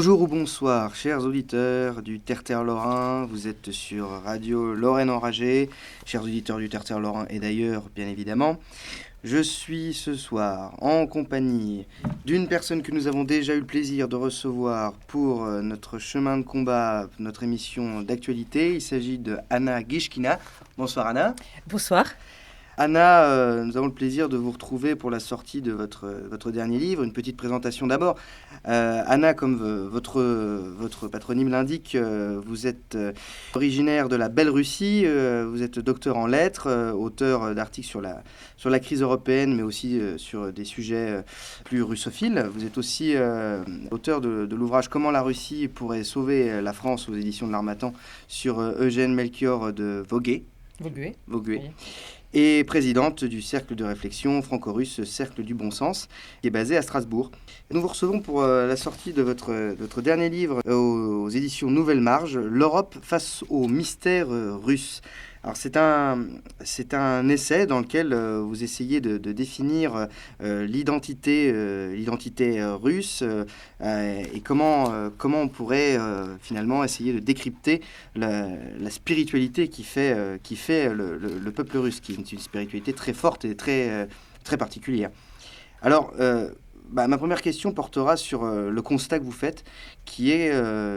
Bonjour ou bonsoir, chers auditeurs du Terre-Terre Lorrain. Vous êtes sur Radio Lorraine Enragée, chers auditeurs du Terre-Terre Lorrain et d'ailleurs, bien évidemment. Je suis ce soir en compagnie d'une personne que nous avons déjà eu le plaisir de recevoir pour notre chemin de combat, notre émission d'actualité. Il s'agit de Anna Gishkina. Bonsoir Anna. Bonsoir. Anna, nous avons le plaisir de vous retrouver pour la sortie de votre dernier livre. Une petite présentation d'abord. Anna, comme votre patronyme l'indique, vous êtes originaire de la belle Russie, vous êtes docteur en lettres, auteur d'articles sur la crise européenne, mais aussi sur des sujets plus russophiles. Vous êtes aussi auteur de l'ouvrage Comment la Russie pourrait sauver la France aux éditions de l'Harmattan sur Eugène Melchior de Voguet. Voguet. Oui. Et présidente du cercle de réflexion franco-russe Cercle du Bon Sens, qui est basé à Strasbourg. Nous vous recevons pour la sortie de votre dernier livre aux éditions Nouvelle Marge, L'Europe face au mystère russe. Alors c'est un essai dans lequel vous essayez de définir l'identité russe et comment on pourrait finalement essayer de décrypter la spiritualité qui fait le peuple russe, qui est une spiritualité très forte et très particulière. Alors, ma première question portera sur le constat que vous faites, qui est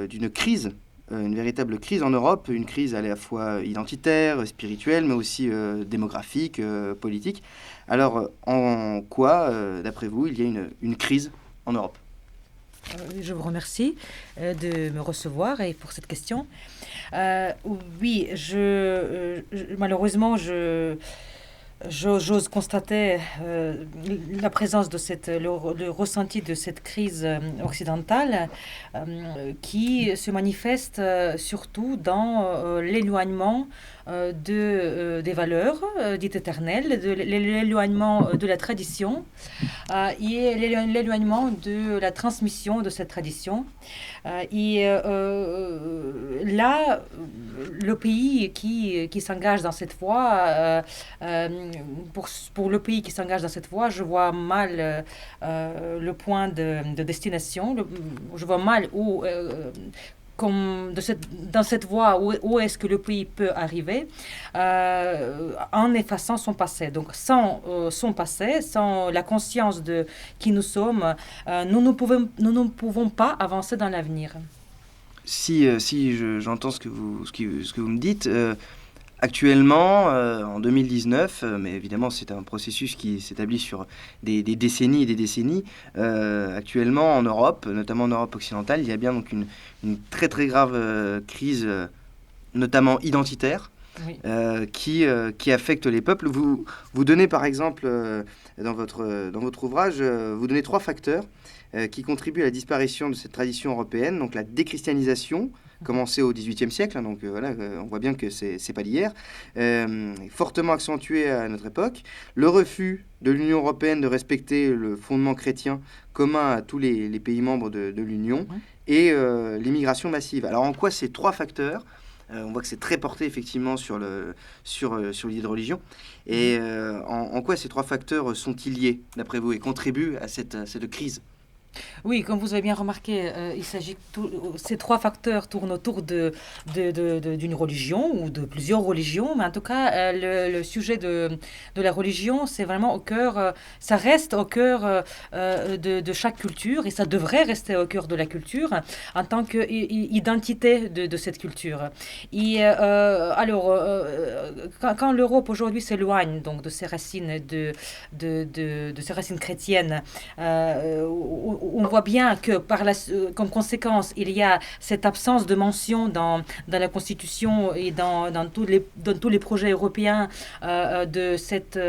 d'une crise, une véritable crise en Europe, une crise à la fois identitaire, spirituelle, mais aussi démographique, politique. Alors, en quoi, d'après vous, il y a une crise en Europe ? Je vous remercie de me recevoir et pour cette question. Oui, malheureusement, j'ose constater la présence de le ressenti de cette crise occidentale qui se manifeste surtout dans l'éloignement des valeurs dites éternelles, de l'éloignement de la tradition et l'éloignement de la transmission de cette tradition. Et là, le pays qui s'engage dans cette voie, pour le pays qui s'engage dans cette voie, je vois mal le point de destination. Je vois mal où... dans cette voie, où est-ce que le pays peut arriver en effaçant son passé. Donc, sans son passé, sans la conscience de qui nous sommes, nous ne pouvons pas avancer dans l'avenir. Si j'entends ce que vous me dites, actuellement, en 2019, mais évidemment c'est un processus qui s'établit sur des décennies et des décennies, actuellement en Europe, notamment en Europe occidentale, il y a bien donc une très très grave crise, notamment identitaire, Oui. qui affecte les peuples. Vous donnez par exemple, dans votre ouvrage, vous donnez 3 facteurs qui contribuent à la disparition de cette tradition européenne, donc la déchristianisation, commencé au XVIIIe siècle, donc voilà, on voit bien que c'est pas d'hier, fortement accentué à notre époque, le refus de l'Union européenne de respecter le fondement chrétien commun à tous les pays membres de l'Union, et l'immigration massive. Alors en quoi ces 3 facteurs, on voit que c'est très porté effectivement sur l'idée de religion, et en quoi ces 3 facteurs sont-ils liés d'après vous et contribuent à cette crise ? Oui, comme vous avez bien remarqué, ces 3 facteurs tournent autour d'une religion ou de plusieurs religions, mais en tout cas, le sujet de la religion, c'est vraiment au cœur, ça reste au cœur de chaque culture et ça devrait rester au cœur de la culture en tant qu'identité de cette culture. Et alors, quand l'Europe aujourd'hui s'éloigne donc de ses racines, de ses racines chrétiennes, on voit bien que comme conséquence, il y a cette absence de mention dans la Constitution et dans tous les projets européens de cette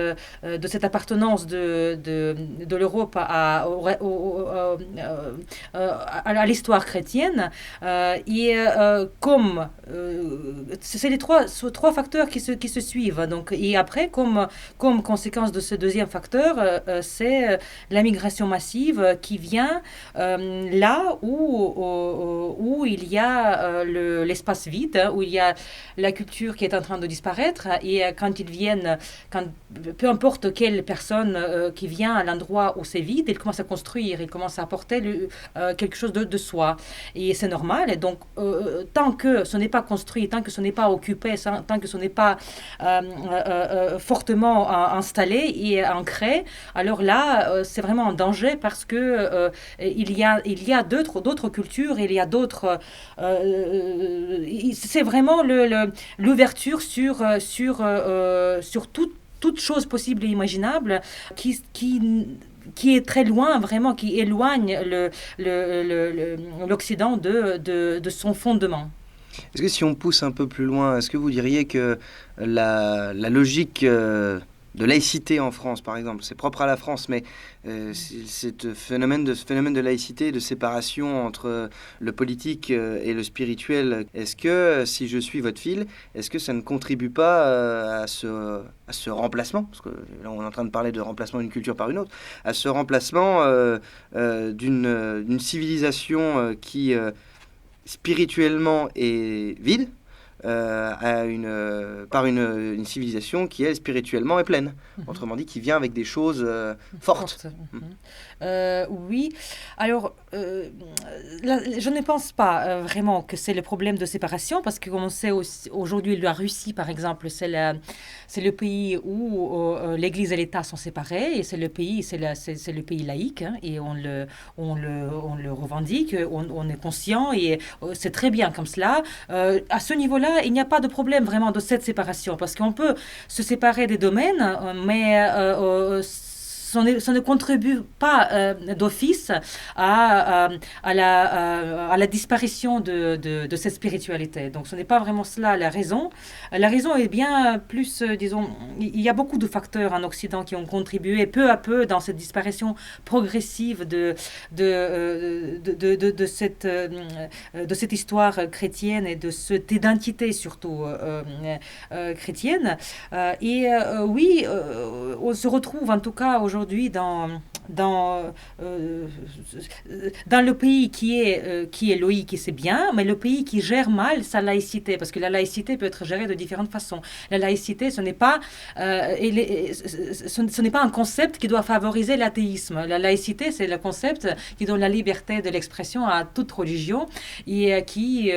appartenance de l'Europe à l'histoire chrétienne. Et comme c'est les trois facteurs qui se suivent. Donc, et après, comme conséquence de ce deuxième facteur, c'est la migration massive qui vient vient là où il y a l'espace vide, où il y a la culture qui est en train de disparaître. Et quand ils viennent, peu importe quelle personne qui vient à l'endroit où c'est vide, il commence à construire, il commence à apporter quelque chose de soi. Et c'est normal. Et donc, tant que ce n'est pas construit, tant que ce n'est pas occupé, tant que ce n'est pas fortement installé et ancré, alors là, c'est vraiment un danger parce que il y a d'autres cultures, il y a d'autres. C'est vraiment l'ouverture sur toute chose possible et imaginable qui est très loin, vraiment, qui éloigne l'Occident de son fondement. Est-ce que si on pousse un peu plus loin, est-ce que vous diriez que la logique de laïcité en France, par exemple, c'est propre à la France, mais ce phénomène de laïcité, de séparation entre le politique et le spirituel, est-ce que, si je suis votre fil, est-ce que ça ne contribue pas à ce remplacement, parce que là on est en train de parler de remplacement d'une culture par une autre, à ce remplacement d'une civilisation qui spirituellement est vide, par une civilisation qui, elle, spirituellement est pleine. Autrement dit, qui vient avec des choses fortes. Oui. Alors, je ne pense pas vraiment que c'est le problème de séparation, parce que comme on sait aujourd'hui, la Russie, par exemple, c'est le pays où l'Église et l'État sont séparés, et c'est le pays laïque, hein, et on le revendique, on est conscient, et c'est très bien comme cela. À ce niveau-là, il n'y a pas de problème vraiment de cette séparation, parce qu'on peut se séparer des domaines, mais ça ne contribue pas d'office à la disparition de cette spiritualité. Donc ce n'est pas vraiment cela la raison. La raison est bien plus, disons, il y a beaucoup de facteurs en Occident qui ont contribué peu à peu dans cette disparition progressive de cette histoire chrétienne et de cette identité surtout chrétienne. Oui, on se retrouve en tout cas aujourd'hui dans le pays qui est laïque, et c'est bien, mais le pays qui gère mal sa laïcité, parce que la laïcité peut être gérée de différentes façons. La laïcité, ce n'est pas un concept qui doit favoriser l'athéisme. La laïcité, c'est le concept qui donne la liberté de l'expression à toute religion et qui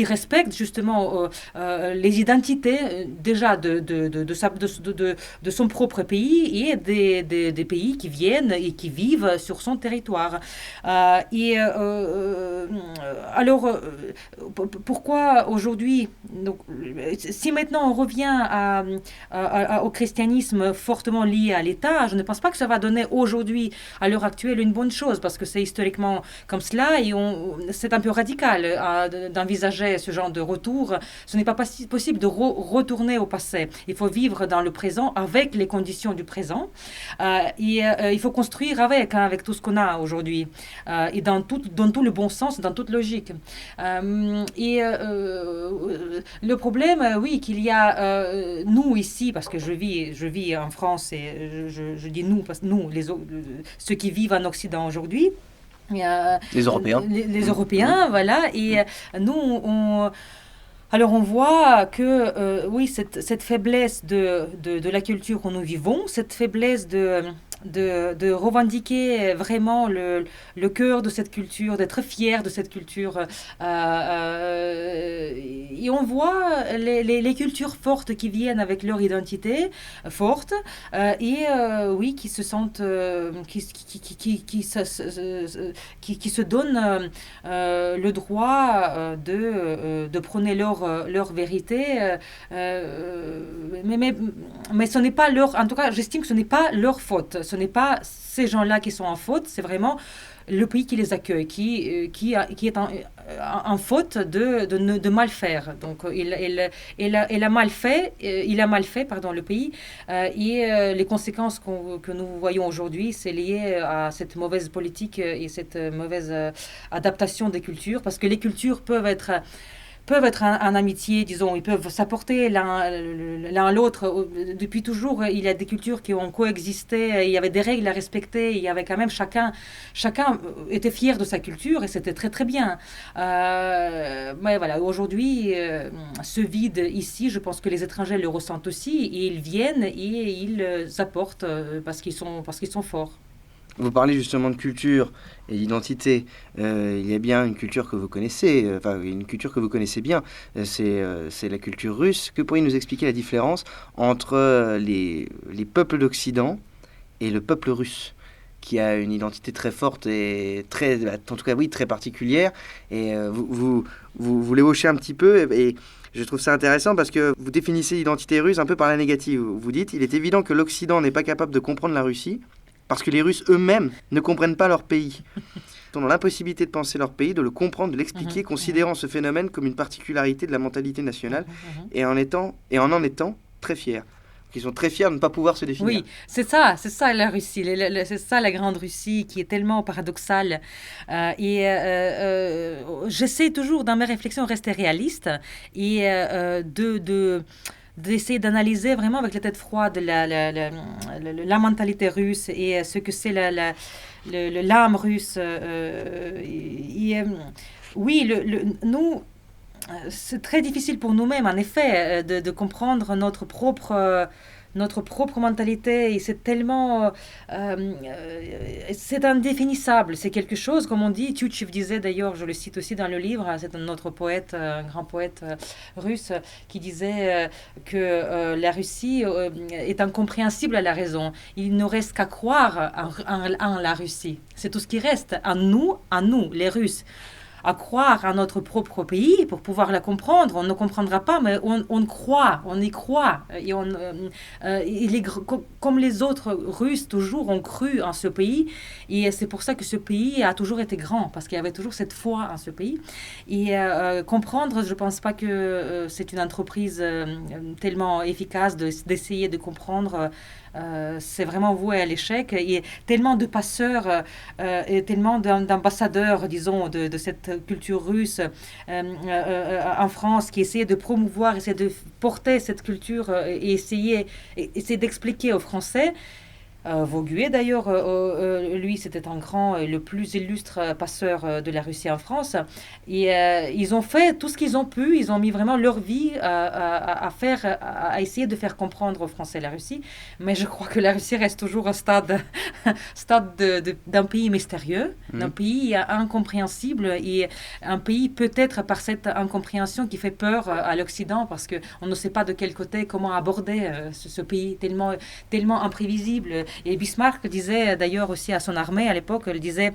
respecte justement les identités déjà de son propre pays et des pays qui viennent et qui vivent sur son territoire. Alors, pourquoi aujourd'hui, donc, si maintenant on revient au christianisme fortement lié à l'État, je ne pense pas que ça va donner aujourd'hui, à l'heure actuelle, une bonne chose, parce que c'est historiquement comme cela et c'est un peu radical d'envisager ce genre de retour. Ce n'est pas possible de retourner au passé. Il faut vivre dans le présent avec les conditions du présent. Il faut construire avec tout ce qu'on a aujourd'hui, et dans tout le bon sens, dans toute logique. Le problème, oui, qu'il y a nous ici, parce que je vis en France, et je dis nous, parce que nous, ceux qui vivent en Occident aujourd'hui, les Européens. Les Européens, voilà. Et nous, alors on voit que, oui, cette faiblesse de la culture où nous vivons, cette faiblesse de revendiquer vraiment le cœur de cette culture, d'être fier de cette culture. Et on voit les cultures fortes qui viennent avec leur identité forte, oui, qui se sentent, qui se donnent le droit de prôner leur vérité. Mais ce n'est pas en tout cas, j'estime que ce n'est pas leur faute. Ce n'est pas ces gens-là qui sont en faute, c'est vraiment le pays qui les accueille, qui est en faute de mal faire. Donc il a mal fait, le pays, et les conséquences que nous voyons aujourd'hui, c'est lié à cette mauvaise politique et cette mauvaise adaptation des cultures, parce que les cultures peuvent peuvent être en amitié, disons, ils peuvent s'apporter l'un l'autre. Depuis toujours, il y a des cultures qui ont coexisté, il y avait des règles à respecter, il y avait quand même chacun était fier de sa culture et c'était très très bien. Mais voilà, aujourd'hui, ce vide ici, je pense que les étrangers le ressentent aussi et ils viennent et ils apportent parce qu'ils sont forts. Vous parlez justement de culture et d'identité. Il y a bien une culture que vous connaissez, une culture que vous connaissez bien. C'est la culture russe. Que pourriez-vous nous expliquer la différence entre les peuples d'Occident et le peuple russe, qui a une identité très forte et en tout cas oui, très particulière. Et vous l'évoquez un petit peu et je trouve ça intéressant parce que vous définissez l'identité russe un peu par la négative. Vous dites, il est évident que l'Occident n'est pas capable de comprendre la Russie parce que les Russes eux-mêmes ne comprennent pas leur pays. Ils ont l'impossibilité de penser leur pays, de le comprendre, de l'expliquer, considérant ce phénomène comme une particularité de la mentalité nationale et en en étant très fiers. Ils sont très fiers de ne pas pouvoir se définir. Oui, c'est ça la Russie, c'est ça la grande Russie qui est tellement paradoxale. J'essaie toujours dans mes réflexions rester réaliste et d'essayer d'analyser vraiment avec la tête froide la mentalité russe et ce que c'est l'âme russe. Oui, nous, c'est très difficile pour nous-mêmes, en effet, de comprendre notre propre mentalité et c'est tellement c'est indéfinissable, c'est quelque chose, comme on dit, Tyutchev disait d'ailleurs, je le cite aussi dans le livre, c'est un autre poète, un grand poète russe qui disait que la Russie est incompréhensible à la raison, il ne reste qu'à croire en la Russie, c'est tout ce qui reste, en nous, les Russes, à croire à notre propre pays pour pouvoir la comprendre. On ne comprendra pas, mais on croit, on y croit. Et comme les autres Russes, toujours ont cru en ce pays. Et c'est pour ça que ce pays a toujours été grand, parce qu'il y avait toujours cette foi en ce pays. Et comprendre, je ne pense pas que c'est une entreprise tellement efficace d'essayer de comprendre. C'est vraiment voué à l'échec. Il y a tellement de passeurs et tellement d'ambassadeurs, disons, de cette culture russe en France qui essayaient de promouvoir, essayer de porter cette culture et essayer d'expliquer aux Français. Vaugué d'ailleurs, lui c'était un grand, le plus illustre passeur de la Russie en France. Et ils ont fait tout ce qu'ils ont pu, ils ont mis vraiment leur vie à essayer de faire comprendre aux Français la Russie. Mais je crois que la Russie reste toujours un stade d'un pays mystérieux, d'un pays incompréhensible et un pays peut-être par cette incompréhension qui fait peur à l'Occident parce qu'on ne sait pas de quel côté, comment aborder ce pays tellement imprévisible. Et Bismarck disait d'ailleurs aussi à son armée à l'époque, il disait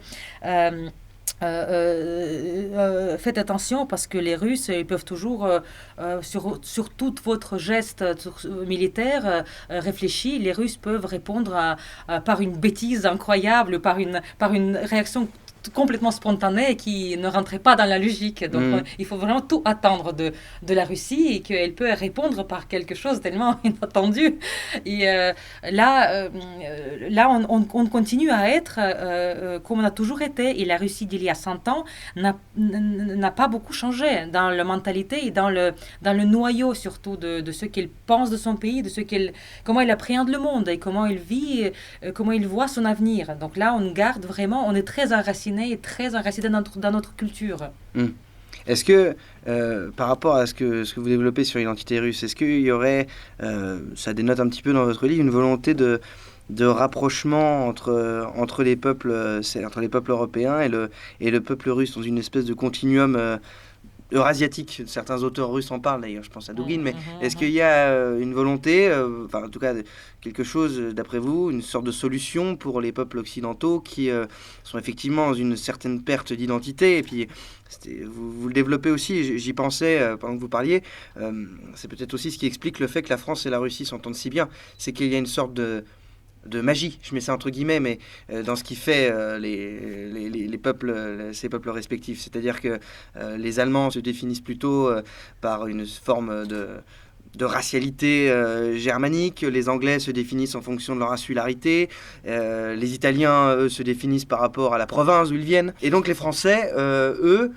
faites attention parce que les Russes ils peuvent toujours sur tout votre geste militaire réfléchi, les Russes peuvent répondre par une bêtise incroyable, par une réaction complètement spontanée qui ne rentrait pas dans la logique. Donc il faut vraiment tout attendre de la Russie et qu'elle peut répondre par quelque chose tellement inattendu. Et là on continue à être comme on a toujours été. Et la Russie d'il y a 100 ans n'a pas beaucoup changé dans la mentalité et dans le noyau surtout de ce qu'elle pense de son pays, comment elle appréhende le monde et comment il vit, comment il voit son avenir. Donc là on garde vraiment, on est très enraciné et très enraciné dans notre culture. Est-ce que, par rapport à ce que vous développez sur l'identité russe, est-ce qu'il y aurait, ça dénote un petit peu dans votre livre, une volonté de rapprochement entre les peuples européens et le peuple russe dans une espèce de continuum eurasiatique? Certains auteurs russes en parlent d'ailleurs, je pense à Douguin, mais est-ce qu'il y a une volonté, en tout cas quelque chose d'après vous, une sorte de solution pour les peuples occidentaux qui sont effectivement dans une certaine perte d'identité? Et puis vous le développez aussi, j'y pensais pendant que vous parliez, c'est peut-être aussi ce qui explique le fait que la France et la Russie s'entendent si bien, c'est qu'il y a une sorte de magie, je mets ça entre guillemets, mais dans ce qui fait les peuples, ces peuples respectifs. C'est-à-dire que les Allemands se définissent plutôt par une forme de racialité germanique, les Anglais se définissent en fonction de leur insularité, les Italiens, eux, se définissent par rapport à la province d'où ils viennent. Et donc les Français, eux,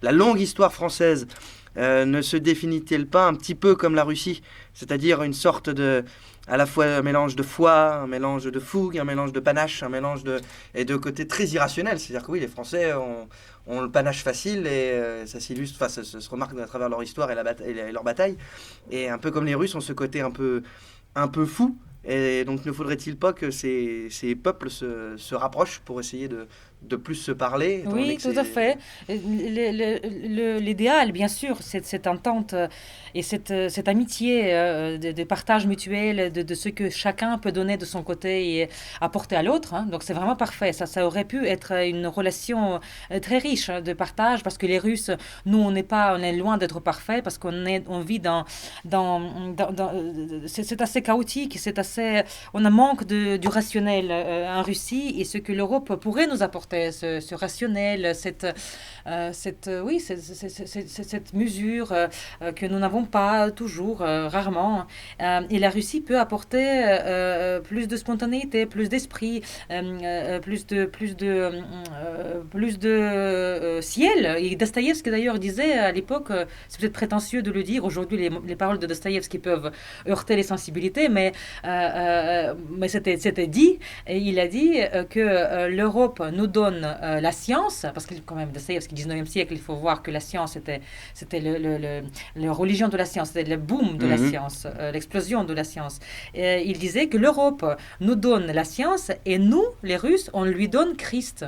la longue histoire française ne se définit-elle pas un petit peu comme la Russie, c'est-à-dire une sorte de, à la fois un mélange de foi, un mélange de fougue, un mélange de panache, un mélange et de côté très irrationnel. C'est-à-dire que oui, les Français ont le panache facile et ça s'illustre, enfin, ça se remarque à travers leur histoire et leur bataille. Et un peu comme les Russes ont ce côté un peu fou. Et donc ne faudrait-il pas que ces peuples se rapprochent pour essayer de plus se parler, étant donné Oui, que tout à c'est... fait. L'idéal, bien sûr, c'est cette entente et cette amitié de partage mutuel de ce que chacun peut donner de son côté et apporter à l'autre, hein. Donc c'est vraiment parfait. Ça aurait pu être une relation très riche, hein, de partage parce que les Russes, nous, on est loin d'être parfait parce on vit c'est assez chaotique, on a manque du rationnel en Russie et ce que l'Europe pourrait nous apporter, ce rationnel, oui, cette mesure que nous n'avons pas toujours, rarement. Et la Russie peut apporter plus de spontanéité, plus d'esprit, plus de ciel. Et Dostoïevski d'ailleurs disait à l'époque, c'est peut-être prétentieux de le dire, aujourd'hui les paroles de Dostoïevski peuvent heurter les sensibilités, mais c'était dit, et il a dit que l'Europe nous donne la science, parce que quand même, Dostoïevski, 19e siècle, il faut voir que la science, c'était la religion de la science, c'était le boom de la science, l'explosion de la science. Et il disait que l'Europe nous donne la science, et nous, les Russes, on lui donne Christ.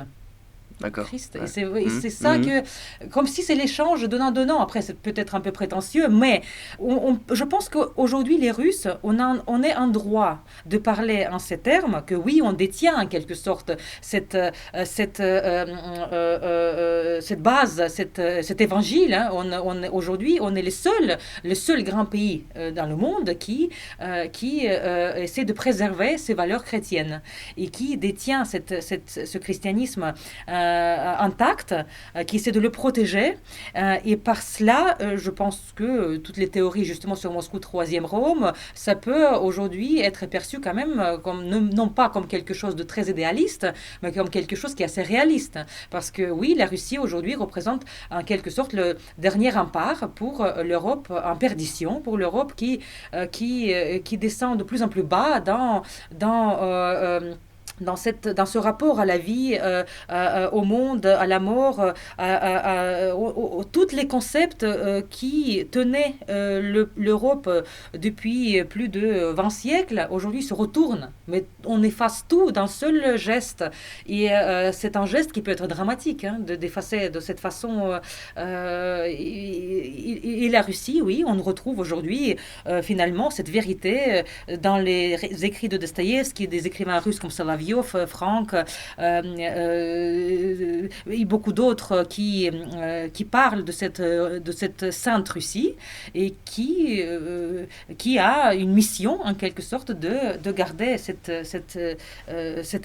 D'accord. Christ. Ouais. Et c'est ça que, comme si c'est l'échange donnant-donnant. Après, c'est peut-être un peu prétentieux, mais je pense qu'aujourd'hui, les Russes, on est en droit de parler en ces termes, que oui, on détient en quelque sorte cette base, cet évangile. Hein. Aujourd'hui, on est le seul grand pays dans le monde qui essaie de préserver ses valeurs chrétiennes et qui détient ce christianisme intact, qui essaie de le protéger. Et par cela, je pense que toutes les théories justement sur Moscou, troisième Rome, ça peut aujourd'hui être perçu quand même comme, non pas comme quelque chose de très idéaliste, mais comme quelque chose qui est assez réaliste. Parce que oui, la Russie aujourd'hui représente en quelque sorte le dernier rempart pour l'Europe en perdition, pour l'Europe qui descend de plus en plus bas dans ce rapport à la vie, au monde, à la mort, tous les concepts qui tenaient l'Europe depuis plus de 20 siècles, aujourd'hui se retournent. Mais on efface tout d'un seul geste. Et c'est un geste qui peut être dramatique, hein, d'effacer de cette façon. Et la Russie, oui, on retrouve aujourd'hui finalement cette vérité dans les écrits de Dostoïevski, des écrivains russes comme Solovyov, Franck, et beaucoup d'autres qui parlent de cette sainte Russie et qui a une mission en quelque sorte de garder cette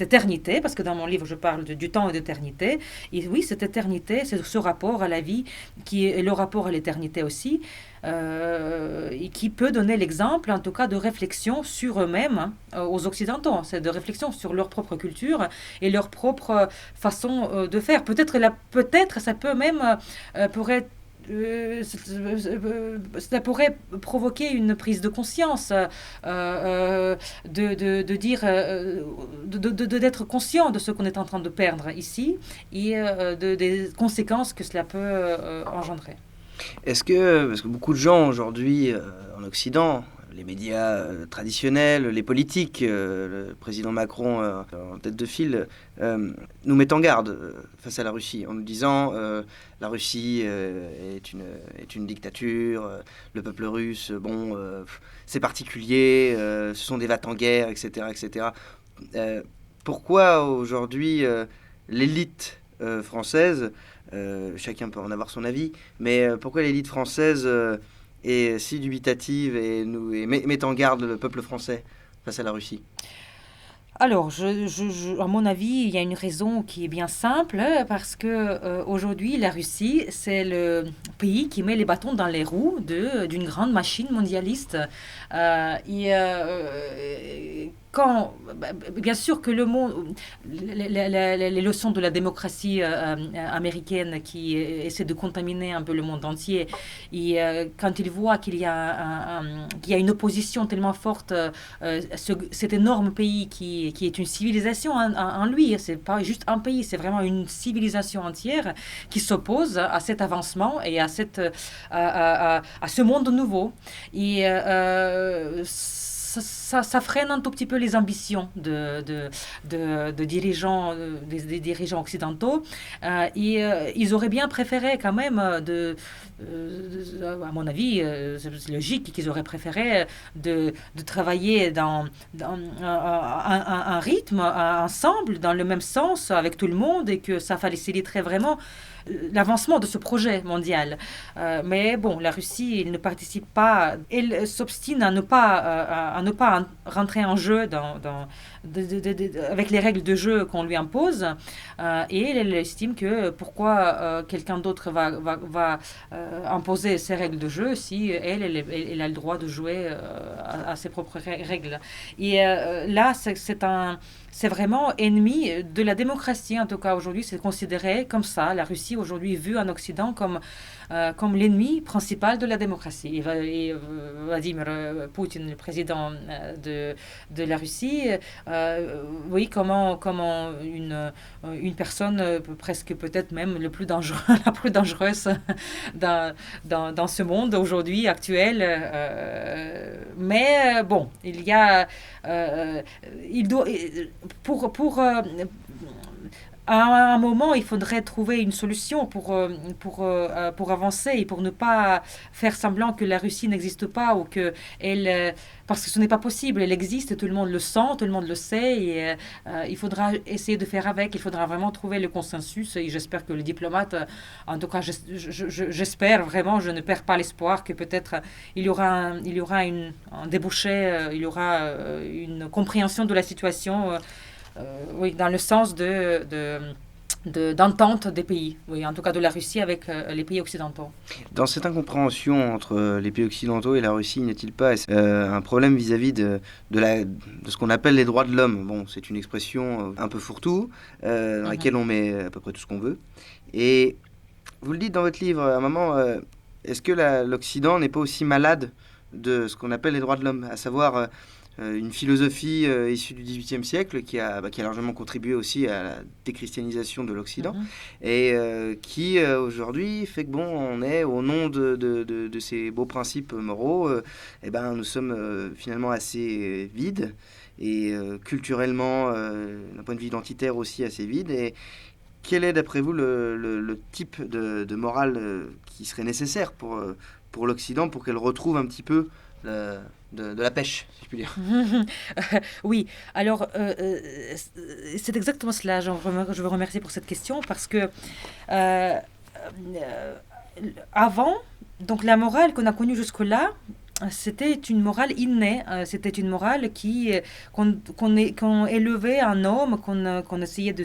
éternité, parce que dans mon livre je parle du temps et d'éternité, et oui, cette éternité, c'est ce rapport à la vie qui est le rapport à l'éternité aussi, et qui peut donner l'exemple, en tout cas, de réflexion sur eux-mêmes, aux Occidentaux. C'est de réflexion sur leur propre culture et leur propre façon de faire. Peut-être ça peut même ça pourrait provoquer une prise de conscience, de dire, d'être conscient de ce qu'on est en train de perdre ici et des conséquences que cela peut engendrer. Parce que beaucoup de gens aujourd'hui en Occident, les médias traditionnels, les politiques, le président Macron en tête de file, nous mettent en garde face à la Russie en nous disant la Russie est une dictature, le peuple russe, c'est particulier, ce sont des va-t-en-guerre, etc. etc. Pourquoi aujourd'hui l'élite française, chacun peut en avoir son avis, mais pourquoi l'élite française est si dubitative et met en garde le peuple français face à la Russie? Alors, à mon avis, il y a une raison qui est bien simple, parce que aujourd'hui, la Russie, c'est le pays qui met les bâtons dans les roues d'une grande machine mondialiste, bien sûr que le monde, les leçons de la démocratie américaine qui essaie de contaminer un peu le monde entier, et quand ils voient qu'il y a une opposition tellement forte, cet énorme pays qui est une civilisation en lui, c'est pas juste un pays, c'est vraiment une civilisation entière qui s'oppose à cet avancement et à ce monde nouveau. Et ça freine un tout petit peu les ambitions de dirigeants, des dirigeants occidentaux. Ils auraient bien préféré quand même, à mon avis, c'est logique qu'ils auraient préféré de travailler dans un rythme, ensemble, dans le même sens, avec tout le monde, et que ça faciliterait vraiment l'avancement de ce projet mondial. Mais bon, la Russie, elle ne participe pas, elle s'obstine à ne pas rentrer en jeu avec les règles de jeu qu'on lui impose, et elle estime que pourquoi quelqu'un d'autre va imposer ses règles de jeu si elle a le droit de jouer à ses propres règles. Et là, c'est vraiment ennemi de la démocratie, en tout cas aujourd'hui, c'est considéré comme ça. La Russie aujourd'hui est vue en Occident comme l'ennemi principal de la démocratie. Et Vladimir Poutine, le président de la Russie, oui, comment une personne presque peut-être même la plus dangereuse dans ce monde aujourd'hui actuel. Mais bon, à un moment, il faudrait trouver une solution pour avancer et pour ne pas faire semblant que la Russie n'existe pas ou parce que ce n'est pas possible, elle existe, tout le monde le sent, tout le monde le sait, et il faudra essayer de faire avec, il faudra vraiment trouver le consensus, et j'espère que les diplomates, en tout cas j'espère vraiment, je ne perds pas l'espoir que peut-être il y aura un débouché, il y aura une compréhension de la situation, oui, dans le sens d'entente des pays, oui, en tout cas de la Russie avec les pays occidentaux. Dans cette incompréhension entre les pays occidentaux et la Russie, n'est-il pas un problème vis-à-vis de ce qu'on appelle les droits de l'homme? Bon, c'est une expression un peu fourre-tout, dans laquelle on met à peu près tout ce qu'on veut. Et vous le dites dans votre livre, à un moment, est-ce que l'Occident n'est pas aussi malade de ce qu'on appelle les droits de l'homme, à savoir une philosophie issue du XVIIIe siècle qui a largement contribué aussi à la déchristianisation de l'Occident, et qui aujourd'hui fait que bon, on est au nom de ces beaux principes moraux, nous sommes finalement assez vides, et culturellement, d'un point de vue identitaire aussi assez vides. Et quel est d'après vous le type de morale qui serait nécessaire pour l'Occident, pour qu'elle retrouve un petit peu de la pêche, si je puis dire? Oui, alors c'est exactement cela. Je veux remercier pour cette question parce que avant, donc la morale qu'on a connue jusque-là, c'était une morale innée, c'était une morale qu'on élevait un homme, qu'on essayait de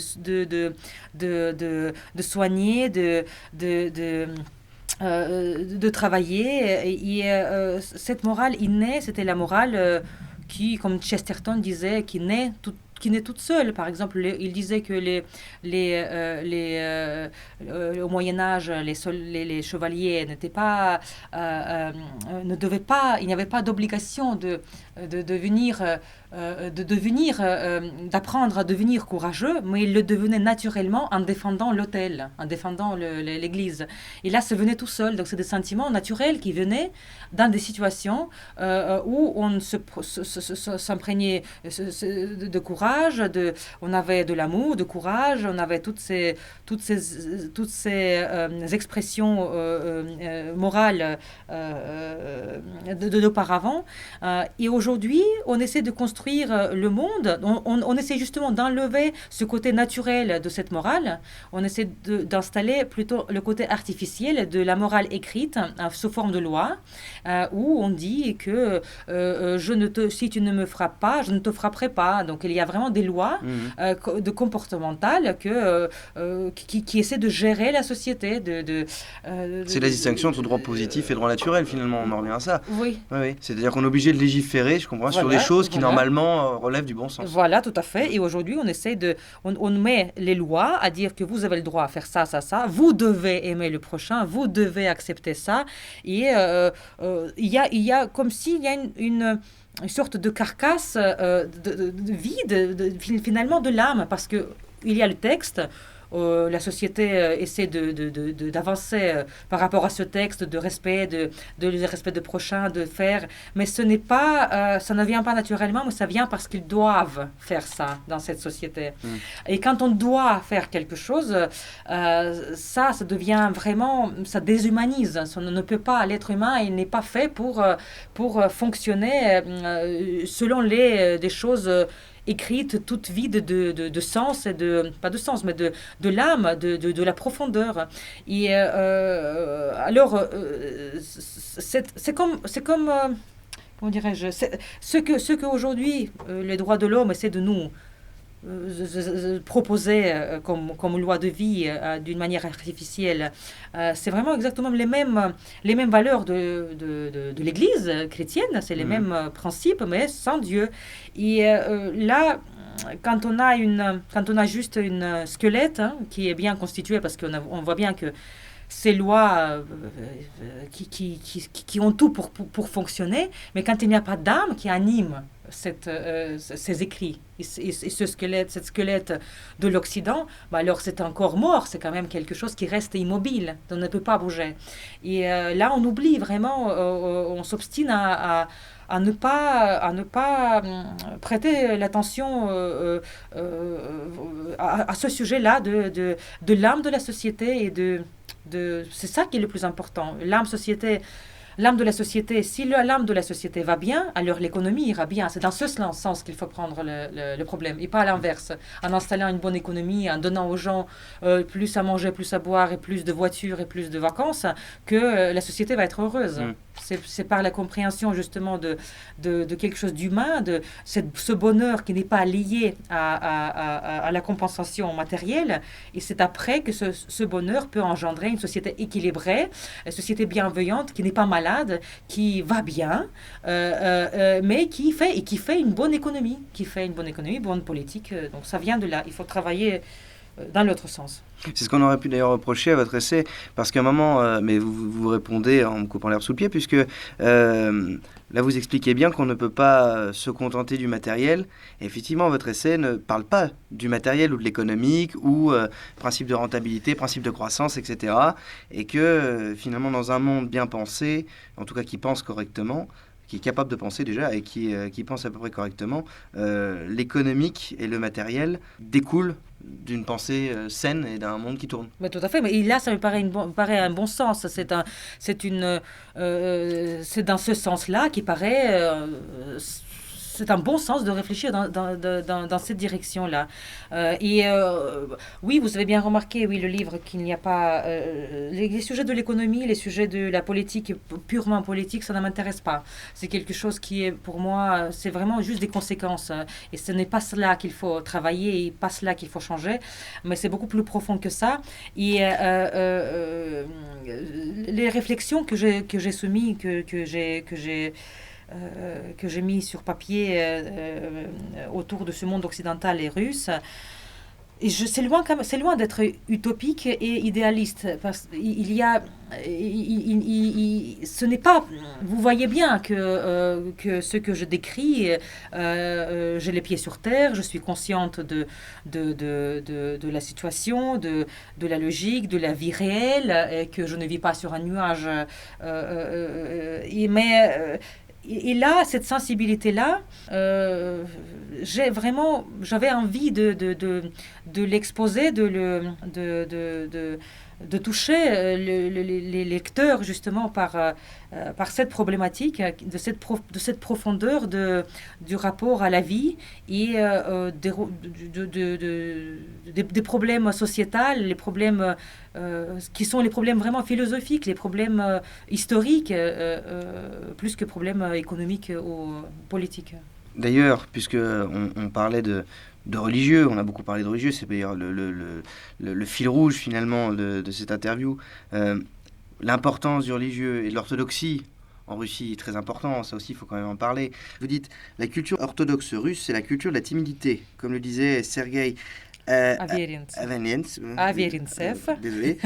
soigner, de travailler, et cette morale innée, c'était la morale qui, comme Chesterton disait, qui naît toute seule. Par exemple, il disait que au Moyen-Âge, les chevaliers n'étaient pas, ne devaient pas, il n'y avait pas d'obligation d'apprendre à devenir courageux, mais ils le devenaient naturellement en défendant l'autel, en défendant l'église. Et là, ça venait tout seul. Donc, c'est des sentiments naturels qui venaient dans des situations où on s'imprégnait de courage, on avait de l'amour, de courage, on avait toutes ces expressions morales d'auparavant. Et aujourd'hui, on essaie de construire le monde, on essaie justement d'enlever ce côté naturel de cette morale, on essaie d'installer plutôt le côté artificiel de la morale écrite sous forme de loi, où on dit que si tu ne me frappes pas, je ne te frapperai pas. Donc il y a vraiment des lois de comportementales qui essaient de gérer la société. C'est la distinction entre droit positif et droit naturel, finalement, on en revient à ça. Oui. Oui. C'est-à-dire qu'on est obligé de légiférer, je comprends, sur Voilà, des choses qui voilà. normalement relèvent du bon sens. Voilà, tout à fait. Et aujourd'hui, on met les lois à dire que vous avez le droit à faire ça, ça, ça. Vous devez aimer le prochain, vous devez accepter ça. Et il y a comme s'il y a une sorte de carcasse de vide, finalement, de l'âme, parce que il y a le texte. La société essaie d'avancer par rapport à ce texte de respect, de respect de prochain, de faire. Mais ce n'est pas, ça ne vient pas naturellement, mais ça vient parce qu'ils doivent faire ça dans cette société. Et quand on doit faire quelque chose, ça devient vraiment, ça déshumanise. On ne peut pas, l'être humain, il n'est pas fait pour fonctionner selon des choses écrite, toute vide de sens, et pas de sens, mais de l'âme, de la profondeur. Et c'est comme comment dirais-je, ce que aujourd'hui les droits de l'homme essaient de nous proposer comme loi de vie d'une manière artificielle. C'est vraiment exactement les mêmes valeurs de l'Église chrétienne, c'est les mêmes principes, mais sans Dieu. Et là, quand on a juste une squelette qui est bien constitué, parce qu'on voit bien que ces lois qui ont tout pour fonctionner, mais quand il n'y a pas d'âme qui anime ces écrits et cette squelette de l'Occident, alors c'est encore mort, c'est quand même quelque chose qui reste immobile, on ne peut pas bouger. Et là, on oublie vraiment, on s'obstine à ne pas prêter l'attention à ce sujet-là de l'âme de la société et c'est ça qui est le plus important. L'âme de la société, si l'âme de la société va bien, alors l'économie ira bien. C'est dans ce sens qu'il faut prendre le problème, et pas à l'inverse. En installant une bonne économie, en donnant aux gens plus à manger, plus à boire, et plus de voitures, et plus de vacances, que la société va être heureuse. C'est par la compréhension justement de quelque chose d'humain, de ce bonheur qui n'est pas lié à la compensation matérielle. Et c'est après que ce bonheur peut engendrer une société équilibrée, une société bienveillante, qui n'est pas malade, qui va bien, mais qui fait une bonne économie, bonne politique. Donc ça vient de là. Il faut travailler dans l'autre sens. C'est ce qu'on aurait pu d'ailleurs reprocher à votre essai, parce qu'à un moment, mais vous répondez en me coupant l'herbe sous le pied, puisque là vous expliquez bien qu'on ne peut pas se contenter du matériel. Et effectivement, votre essai ne parle pas du matériel ou de l'économique, ou principe de rentabilité, principe de croissance, etc. Et que finalement, dans un monde bien pensé, en tout cas qui pense correctement, qui est capable de penser déjà et qui pense à peu près correctement, l'économique et le matériel découlent d'une pensée saine et d'un monde qui tourne. Mais tout à fait, mais là ça me paraît un bon sens. C'est dans ce sens-là qui paraît c'est un bon sens de réfléchir dans cette direction-là. Oui, vous avez bien remarqué, oui, le livre, qu'il n'y a pas... les sujets de l'économie, les sujets de la politique, purement politique, ça ne m'intéresse pas. C'est quelque chose qui est, pour moi, c'est vraiment juste des conséquences. Et ce n'est pas cela qu'il faut travailler et pas cela qu'il faut changer, mais c'est beaucoup plus profond que ça. Et les réflexions que j'ai soumises, que j'ai mis sur papier autour de ce monde occidental et russe. Et c'est loin d'être utopique et idéaliste. Parce ce n'est pas... Vous voyez bien que ce que je décris, j'ai les pieds sur terre, je suis consciente de la situation, de la logique, de la vie réelle, et que je ne vis pas sur un nuage. Et là, cette sensibilité-là, j'avais envie de l'exposer, de toucher les lecteurs justement par cette problématique, de cette profondeur du rapport à la vie et des problèmes sociétals, les problèmes qui sont les problèmes vraiment philosophiques, les problèmes historiques, plus que problèmes économiques ou politiques. D'ailleurs, puisque on parlait de religieux, on a beaucoup parlé de religieux, c'est d'ailleurs le fil rouge finalement de cette interview, l'importance du religieux et de l'orthodoxie en Russie est très important, ça aussi il faut quand même en parler. Vous dites, la culture orthodoxe russe, c'est la culture de la timidité, comme le disait Sergueï Averintsev. Désolé.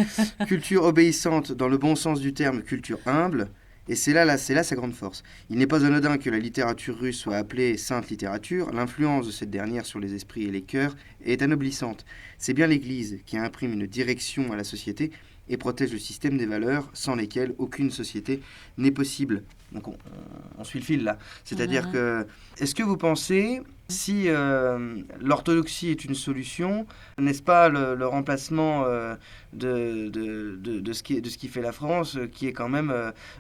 Culture obéissante dans le bon sens du terme, culture humble. Et c'est là sa grande force. Il n'est pas anodin que la littérature russe soit appelée sainte littérature. L'influence de cette dernière sur les esprits et les cœurs est anoblissante. C'est bien l'Église qui imprime une direction à la société et protège le système des valeurs sans lesquelles aucune société n'est possible. Donc on suit le fil là. C'est-à-dire que, est-ce que vous pensez, si l'orthodoxie est une solution, n'est-ce pas le remplacement de ce qui fait la France, qui est quand même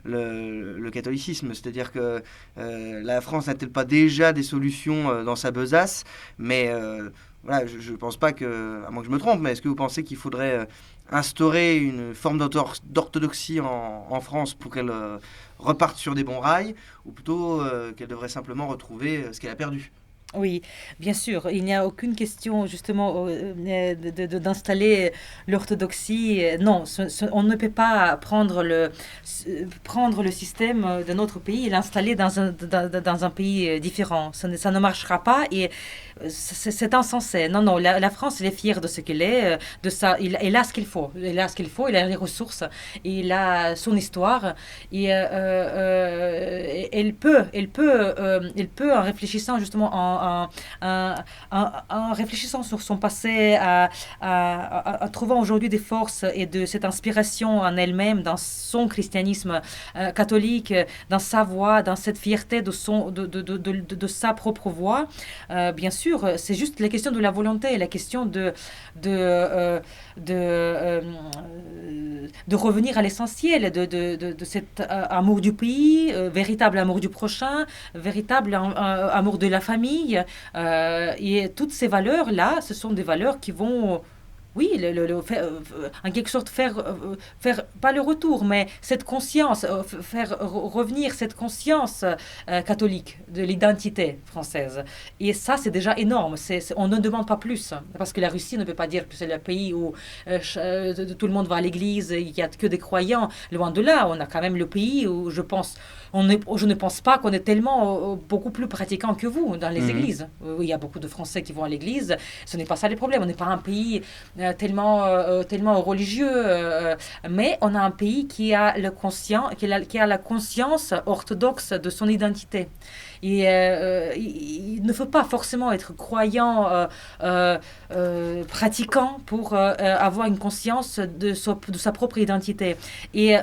le catholicisme? C'est-à-dire que la France n'a-t-elle pas déjà des solutions dans sa besace? Mais voilà, je ne pense pas que, à moins que je me trompe, mais est-ce que vous pensez qu'il faudrait instaurer une forme d'orthodoxie en France pour qu'elle reparte sur des bons rails, ou plutôt qu'elle devrait simplement retrouver ce qu'elle a perdu? Oui, bien sûr, il n'y a aucune question justement d'installer l'orthodoxie. Non, on ne peut pas prendre le système d'un autre pays et l'installer dans un pays différent. Ça ne marchera pas et c'est insensé. Non, non, la France, elle est fière de ce qu'elle est, de ça. Elle a ce qu'il faut. Elle a ce qu'il faut, il a les ressources, il a son histoire. Et elle peut, en réfléchissant justement en réfléchissant sur son passé, en trouvant aujourd'hui des forces et de cette inspiration en elle-même, dans son christianisme catholique, dans sa voix, dans cette fierté de sa propre voix. Bien sûr, c'est juste la question de la volonté, la question de revenir à l'essentiel, de cet amour du pays, véritable amour du prochain, véritable amour de la famille. Et toutes ces valeurs-là, ce sont des valeurs qui vont... Oui, en quelque sorte faire, pas le retour, mais cette conscience, faire revenir cette conscience catholique de l'identité française. Et ça, c'est déjà énorme. On ne demande pas plus, parce que la Russie ne peut pas dire que c'est le pays où tout le monde va à l'église, il n'y a que des croyants. Loin de là, on a quand même le pays où je ne pense pas qu'on est tellement beaucoup plus pratiquants que vous dans les églises. Il y a beaucoup de Français qui vont à l'église. Ce n'est pas ça le problème. On n'est pas un pays tellement religieux, mais on a un pays qui a la conscience orthodoxe de son identité. Et il ne faut pas forcément être croyant, pratiquant pour avoir une conscience de sa propre identité. Et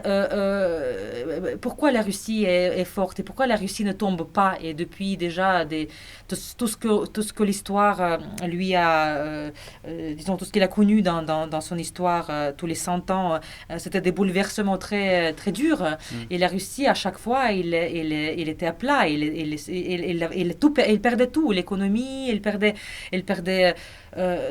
pourquoi la Russie est forte et pourquoi la Russie ne tombe pas? Et depuis déjà tout ce que l'histoire lui a, disons, tout ce qu'il a connu dans son histoire, tous les 100 ans, c'était des bouleversements très, très durs. Et la Russie, à chaque fois, il était à plat. Il perdait tout, l'économie, il perdait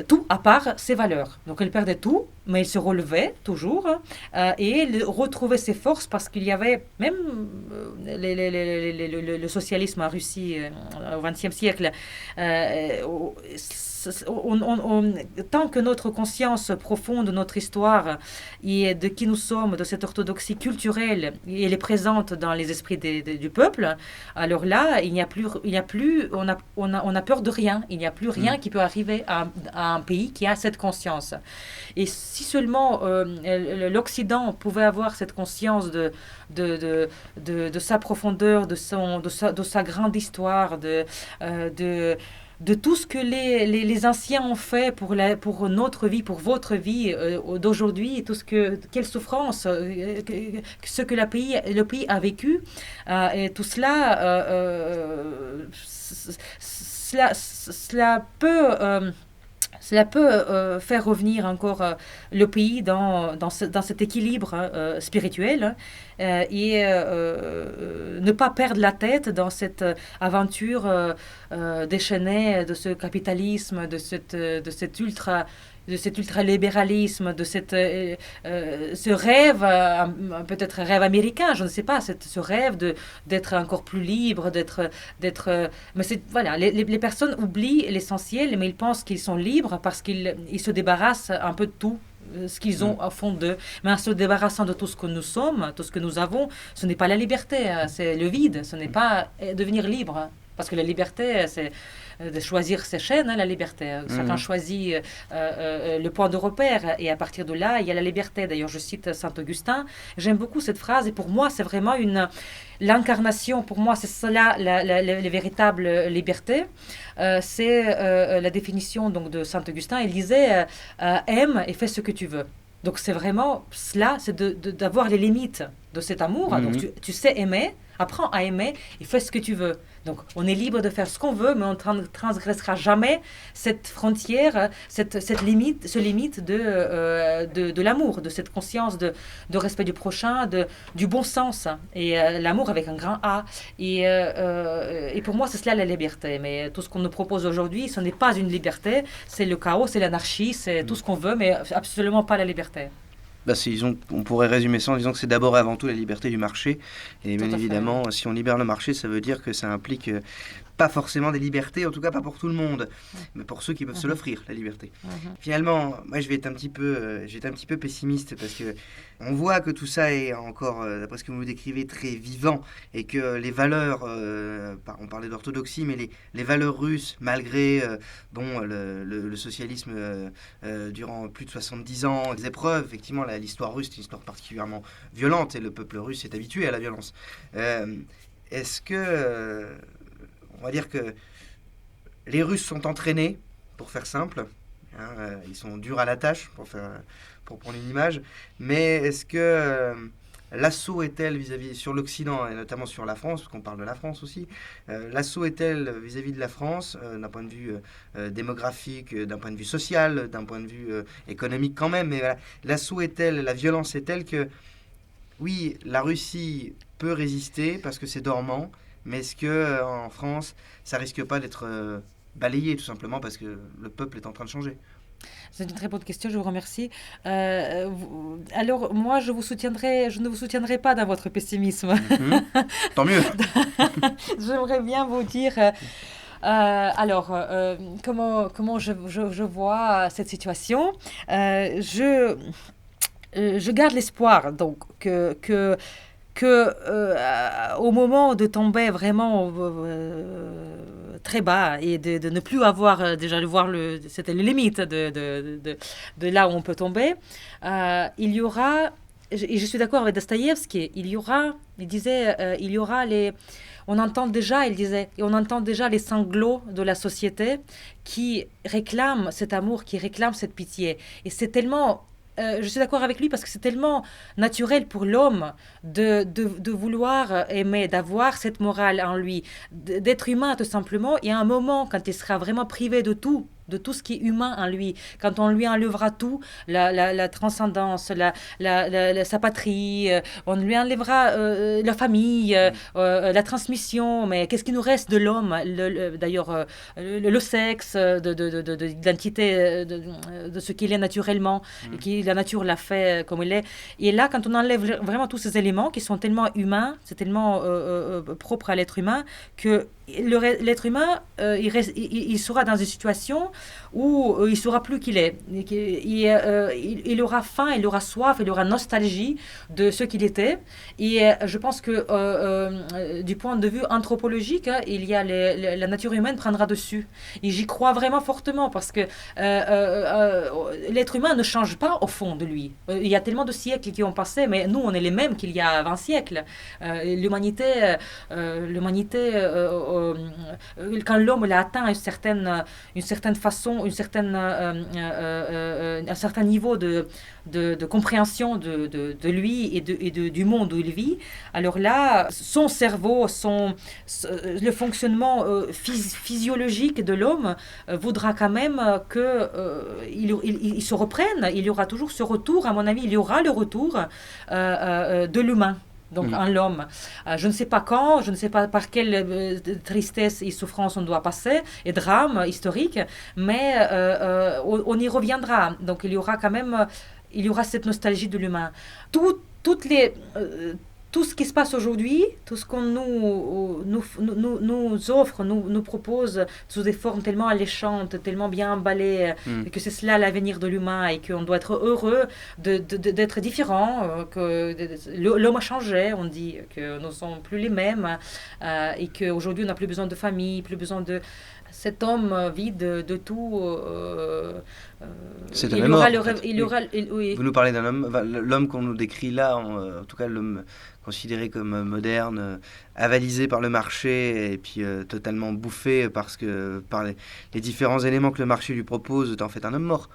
tout à part ses valeurs. Donc il perdait tout, mais il se relevait toujours et il retrouvait ses forces parce qu'il y avait même le socialisme en Russie au XXe siècle. Tant que notre conscience profonde de notre histoire et de qui nous sommes, de cette orthodoxie culturelle, elle est présente dans les esprits du peuple, alors là, on a peur de rien. Il n'y a plus rien qui peut arriver à un pays qui a cette conscience. Et si seulement l'Occident pouvait avoir cette conscience de sa profondeur, de sa grande histoire, de tout ce que les anciens ont fait pour notre vie, pour votre vie d'aujourd'hui, quelle souffrance, ce que le pays a vécu, et tout cela, cela peut faire revenir encore le pays dans cet équilibre spirituel et ne pas perdre la tête dans cette aventure déchaînée de ce capitalisme, de cet ultralibéralisme, de ce rêve, peut-être rêve américain, je ne sais pas, ce rêve d'être encore plus libre, mais voilà, les personnes oublient l'essentiel, mais ils pensent qu'ils sont libres parce qu'ils se débarrassent un peu de tout. ce qu'ils ont au fond d'eux. Mais en se débarrassant de tout ce que nous sommes, tout ce que nous avons, ce n'est pas la liberté, c'est le vide, ce n'est pas devenir libre. Parce que la liberté, c'est de choisir ses chaînes, la liberté. Chacun choisit le point de repère et à partir de là, il y a la liberté. D'ailleurs, je cite Saint-Augustin. J'aime beaucoup cette phrase et pour moi, c'est vraiment l'incarnation. Pour moi, c'est cela la véritable liberté. C'est la définition donc, de Saint-Augustin. Il disait aime et fais ce que tu veux. Donc c'est vraiment cela, c'est d'avoir les limites de cet amour. Donc tu sais aimer, apprends à aimer et fais ce que tu veux. Donc on est libre de faire ce qu'on veut, mais on ne transgressera jamais cette frontière, cette limite, de l'amour, de cette conscience de respect du prochain, du bon sens. Et l'amour avec un grand A. Et pour moi, c'est cela la liberté. Mais tout ce qu'on nous propose aujourd'hui, ce n'est pas une liberté, c'est le chaos, c'est l'anarchie, c'est tout ce qu'on veut, mais absolument pas la liberté. On pourrait résumer ça en disant que c'est d'abord et avant tout la liberté du marché. Et bien évidemment, fait. si on libère le marché, ça veut dire que ça implique pas forcément des libertés, en tout cas pas pour tout le monde, mais pour ceux qui peuvent se l'offrir, la liberté. Finalement, moi je vais être un petit peu pessimiste parce que on voit que tout ça est encore, d'après ce que vous nous décrivez, très vivant et que les valeurs, on parlait d'orthodoxie, mais les valeurs russes, malgré le socialisme durant plus de 70 ans, les épreuves, effectivement, l'histoire russe est une histoire particulièrement violente et le peuple russe est habitué à la violence. Est-ce que... on va dire que les Russes sont entraînés, pour faire simple. Ils sont durs à la tâche, pour prendre une image. Mais est-ce que l'assaut est-elle vis-à-vis sur l'Occident, et notamment sur la France, parce qu'on parle de la France aussi, l'assaut est-elle vis-à-vis de la France, d'un point de vue démographique, d'un point de vue social, d'un point de vue économique quand même, mais voilà, l'assaut est-elle, la violence est-elle que, oui, la Russie peut résister parce que c'est dormant, mais est-ce que en France, ça risque pas d'être balayé tout simplement parce que le peuple est en train de changer? C'est une très bonne question, je vous remercie. Alors, moi, je ne vous soutiendrai pas dans votre pessimisme. Tant mieux. J'aimerais bien vous dire... comment je vois cette situation. Je garde l'espoir donc que au moment de tomber vraiment très bas et de ne plus avoir déjà de voir c'était les limites de là où on peut tomber, il y aura, et je suis d'accord avec Dostoïevski, il y aura on entend déjà les sanglots de la société qui réclament cet amour, qui réclament cette pitié. Et c'est tellement... je suis d'accord avec lui parce que c'est tellement naturel pour l'homme de vouloir aimer, d'avoir cette morale en lui, d'être humain tout simplement. Et à un moment, quand il sera vraiment privé de tout ce qui est humain en lui, quand on lui enlèvera tout, la transcendance, sa patrie, on lui enlèvera la famille, la transmission, mais qu'est-ce qui nous reste de l'homme, d'ailleurs le sexe, de l'identité, de ce qu'il est naturellement, et que la nature l'a fait comme il est. Et là, quand on enlève vraiment tous ces éléments qui sont tellement humains, c'est tellement propre à l'être humain, que l'être humain, il sera dans une situation où il ne saura plus qui il est. Il aura faim, il aura soif, il aura nostalgie de ce qu'il était. Et je pense que du point de vue anthropologique, il y a la nature humaine prendra dessus. Et j'y crois vraiment fortement parce que l'être humain ne change pas au fond de lui. Il y a tellement de siècles qui ont passé, mais nous, on est les mêmes qu'il y a 20 siècles. L'humanité quand l'homme a atteint une certaine façon, un certain niveau de compréhension de lui et du monde où il vit, alors là, son cerveau, le fonctionnement physiologique de l'homme voudra quand même qu'il se reprenne. Il y aura toujours ce retour, à mon avis, il y aura le retour de l'humain. Donc en l'homme. Je ne sais pas quand, je ne sais pas par quelle tristesse et souffrance on doit passer, et drame historique, mais on y reviendra. Donc il y aura quand même, cette nostalgie de l'humain. Toutes tout ce qui se passe aujourd'hui, tout ce qu'on nous offre, nous propose sous des formes tellement alléchantes, tellement bien emballées, que c'est cela l'avenir de l'humain et qu'on doit être heureux d'être différent, que l'homme a changé, on dit que nous ne sommes plus les mêmes et qu'aujourd'hui on n'a plus besoin de famille, plus besoin de cet homme vide de tout. C'est un homme mort. Oui. Vous nous parlez d'un homme, l'homme qu'on nous décrit là, en tout cas l'homme considéré comme moderne, avalisé par le marché et puis totalement bouffé par les différents éléments que le marché lui propose, est en fait un homme mort.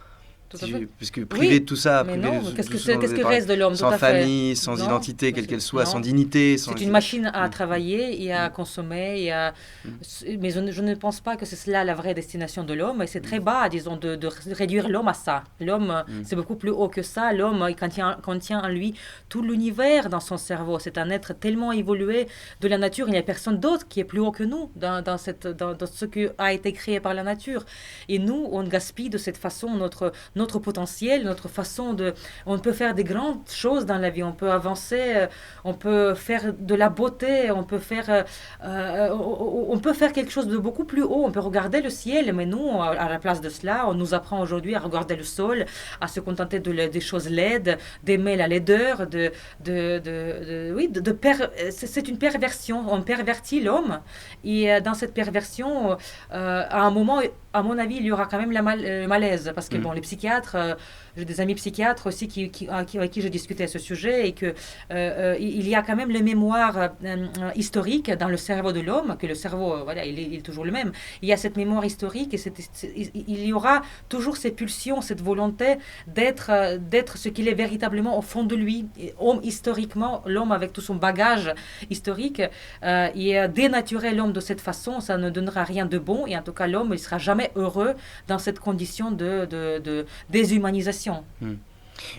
Puisque privé de tout ça, mais non, qu'est-ce que reste de l'homme? Sans famille, sans identité, quelle qu'elle soit, sans dignité. C'est une machine à travailler et à consommer. Mais je ne pense pas que c'est cela la vraie destination de l'homme. Et c'est très bas, disons, de réduire l'homme à ça. L'homme, c'est beaucoup plus haut que ça. L'homme contient en lui tout l'univers dans son cerveau. C'est un être tellement évolué de la nature. Il n'y a personne d'autre qui est plus haut que nous dans ce qui a été créé par la nature. Et nous, on gaspille de cette façon notre potentiel, notre façon de... On peut faire des grandes choses dans la vie, on peut avancer, on peut faire de la beauté, on peut faire quelque chose de beaucoup plus haut, on peut regarder le ciel, mais nous, à la place de cela, on nous apprend aujourd'hui à regarder le sol, à se contenter des choses laides, d'aimer la laideur, c'est une perversion, on pervertit l'homme, et dans cette perversion, à un moment, à mon avis, il y aura quand même le malaise, parce que bon, les psychiatres, j'ai des amis psychiatres aussi avec qui je discutais à ce sujet, et que il y a quand même le mémoire historique dans le cerveau de l'homme, que le cerveau, voilà, il est toujours le même. Il y a cette mémoire historique, et il y aura toujours ces pulsions, cette volonté d'être ce qu'il est véritablement au fond de lui. Et homme, historiquement, l'homme avec tout son bagage historique, et dénaturer l'homme de cette façon, ça ne donnera rien de bon, et en tout cas l'homme, il sera jamais heureux dans cette condition de déshumanisation.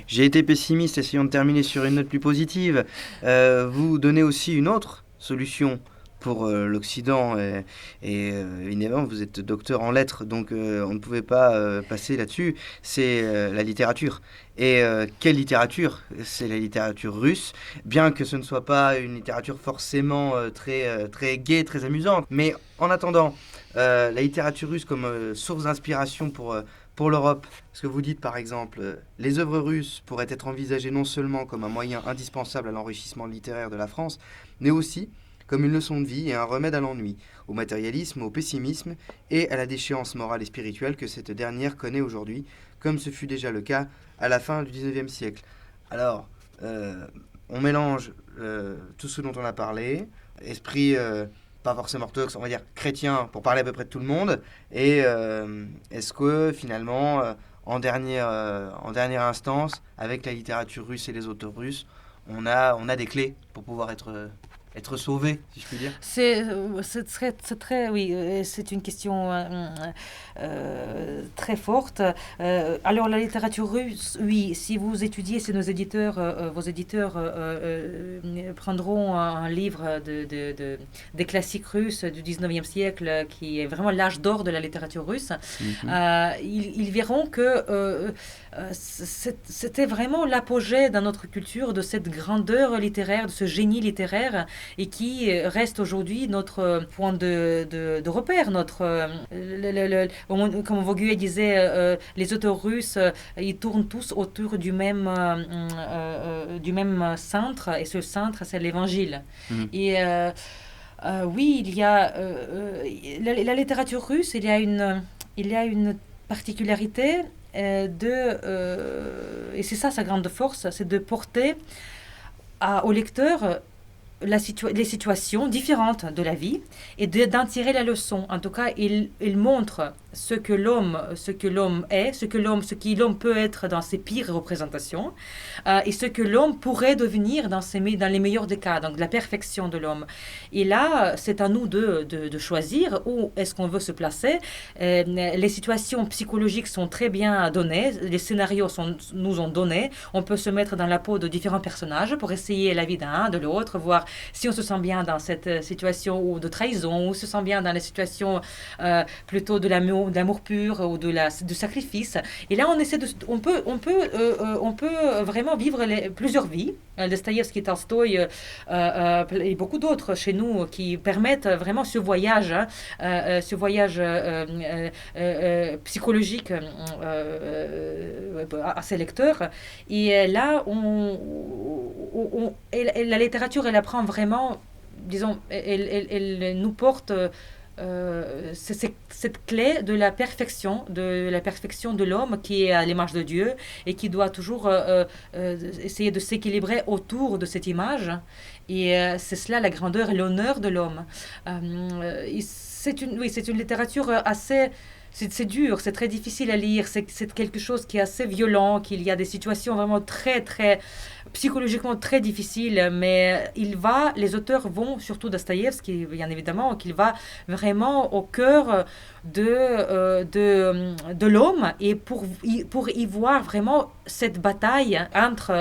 J'ai été pessimiste, essayons de terminer sur une note plus positive. Vous donnez aussi une autre solution pour l'Occident, et évidemment vous êtes docteur en lettres, donc on ne pouvait pas passer là-dessus, c'est la littérature. Et quelle littérature? C'est la littérature russe, bien que ce ne soit pas une littérature forcément très gaie, très amusante. Mais en attendant, la littérature russe comme source d'inspiration pour l'Europe, ce que vous dites par exemple, les œuvres russes pourraient être envisagées non seulement comme un moyen indispensable à l'enrichissement littéraire de la France, mais aussi comme une leçon de vie et un remède à l'ennui, au matérialisme, au pessimisme et à la déchéance morale et spirituelle que cette dernière connaît aujourd'hui, comme ce fut déjà le cas à la fin du XIXe siècle. Alors, on mélange tout ce dont on a parlé, esprit pas forcément orthodoxe, on va dire chrétien, pour parler à peu près de tout le monde, et est-ce que finalement, en dernière instance, avec la littérature russe et les auteurs russes, on a des clés pour pouvoir être sauvé, si je puis dire? C'est très, oui, c'est une question très forte. Alors la littérature russe, oui, si vous étudiez, si vos éditeurs prendront un livre des classiques russes du 19e siècle, qui est vraiment l'âge d'or de la littérature russe, ils verront que c'était vraiment l'apogée dans notre culture de cette grandeur littéraire, de ce génie littéraire, et qui reste aujourd'hui notre point de repère. Comme Vogüé disait, les auteurs russes, ils tournent tous autour du même centre, et ce centre, c'est l'Évangile. Et oui, il y a la littérature russe, il y a une particularité et c'est ça sa grande force, c'est de porter au lecteur les situations différentes de la vie et d'en tirer la leçon. En tout cas, il montre ce que l'homme est, ce que l'homme peut être dans ses pires représentations, et ce que l'homme pourrait devenir dans les meilleurs des cas, donc la perfection de l'homme. Et là, c'est à nous de choisir où est-ce qu'on veut se placer. Les situations psychologiques sont très bien données, les scénarios nous ont donné. On peut se mettre dans la peau de différents personnages pour essayer la vie d'un, de l'autre, voir si on se sent bien dans cette situation ou de trahison, ou se sent bien dans la situation plutôt de l'amour pur ou du sacrifice. Et là, on peut vraiment vivre plusieurs vies. Dostoïevski, Tolstoï et beaucoup d'autres chez nous qui permettent vraiment ce voyage psychologique à ses lecteurs. Et là, la littérature, elle apprend vraiment, disons, elle nous porte cette clé de la perfection de l'homme qui est à l'image de Dieu et qui doit toujours essayer de s'équilibrer autour de cette image. Et c'est cela la grandeur et l'honneur de l'homme. C'est une littérature assez... C'est dur, c'est très difficile à lire, c'est quelque chose qui est assez violent, qu'il y a des situations vraiment très, très, psychologiquement très difficiles, mais les auteurs vont, surtout Dostoïevski, bien évidemment, qu'il va vraiment au cœur de l'homme et pour y voir vraiment cette bataille entre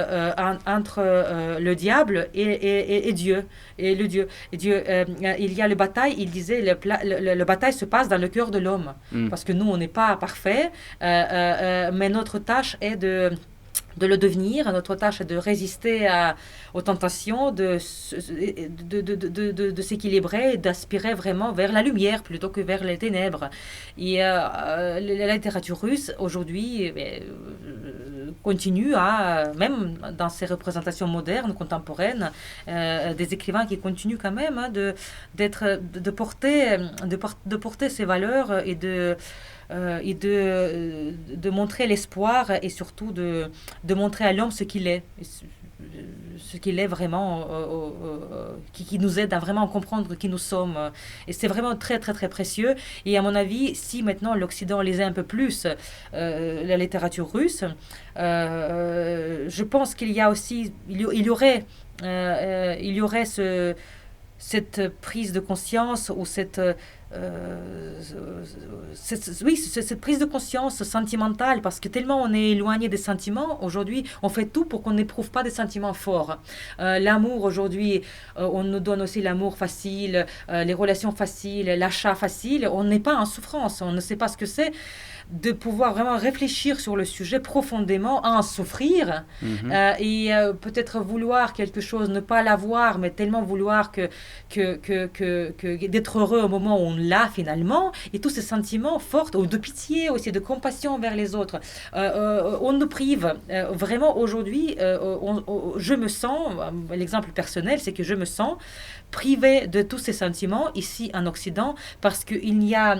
le diable et Dieu. Et le Dieu. Il y a la bataille, il disait, la bataille se passe dans le cœur de l'homme. Parce que nous, on n'est pas parfait, mais notre tâche est de le devenir. Notre tâche est de résister aux tentations, de s'équilibrer et d'aspirer vraiment vers la lumière plutôt que vers les ténèbres. Et la littérature russe, aujourd'hui, continue même dans ses représentations modernes, contemporaines, des écrivains qui continuent quand même de porter ces valeurs et de montrer l'espoir et surtout de montrer à l'homme ce qu'il est vraiment, qui nous aide à vraiment comprendre qui nous sommes. Et c'est vraiment très, très, très précieux. Et à mon avis, si maintenant l'Occident lisait un peu plus la littérature russe, je pense qu'il y a aussi, il y aurait cette prise de conscience ou cette prise de conscience sentimentale, parce que tellement on est éloigné des sentiments aujourd'hui, on fait tout pour qu'on n'éprouve pas des sentiments forts. L'amour aujourd'hui, on nous donne aussi l'amour facile, les relations faciles, l'achat facile. On n'est pas en souffrance, on ne sait pas ce que c'est de pouvoir vraiment réfléchir sur le sujet profondément, en souffrir et peut-être vouloir quelque chose, ne pas l'avoir, mais tellement vouloir que d'être heureux au moment où on l'a finalement, et tous ces sentiments forts, ou de pitié aussi, de compassion vers les autres. On nous prive vraiment aujourd'hui, je me sens, l'exemple personnel, c'est que je me sens privée de tous ces sentiments ici en Occident, parce qu'il n'y a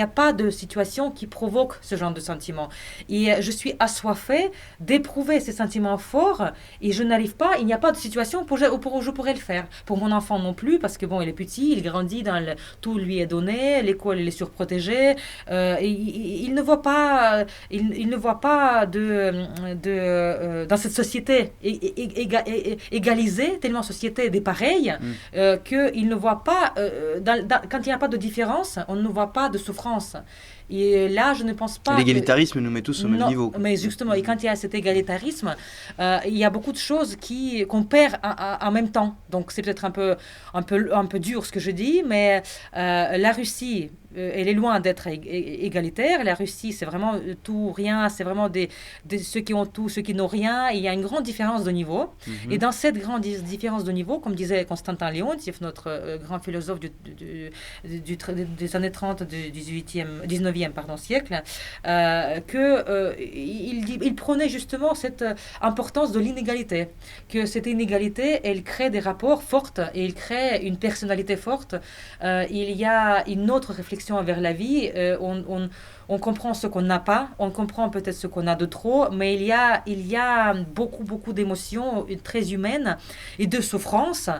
pas de situation qui provoque ce genre de sentiments. Et je suis assoiffée d'éprouver ces sentiments forts et je n'arrive pas, il n'y a pas de situation où je pourrais le faire. Pour mon enfant non plus, parce que bon, il est petit, il grandit, tout lui est donné, l'école il est surprotégée, et il ne voit pas, dans cette société égalisée, tellement société des pareils, qu'il ne voit pas, quand il n'y a pas de différence, on ne voit pas de souffrance. Et là, je ne pense pas... L'égalitarisme nous met tous au même niveau. Mais justement, et quand il y a cet égalitarisme, il y a beaucoup de choses qu'on perd en même temps. Donc c'est peut-être un peu dur ce que je dis, mais la Russie, elle est loin d'être égalitaire. La Russie, c'est vraiment tout ou rien. C'est vraiment ceux qui ont tout, ceux qui n'ont rien. Et il y a une grande différence de niveau. Et dans cette grande différence de niveau, comme disait Konstantin Leontiev, notre grand philosophe des années 30 du 19e siècle, il prônait justement cette importance de l'inégalité. Que cette inégalité, elle crée des rapports forts et elle crée une personnalité forte. Il y a une autre réflexion vers la vie, on comprend ce qu'on n'a pas, on comprend peut-être ce qu'on a de trop, mais il y a beaucoup d'émotions très humaines et de souffrances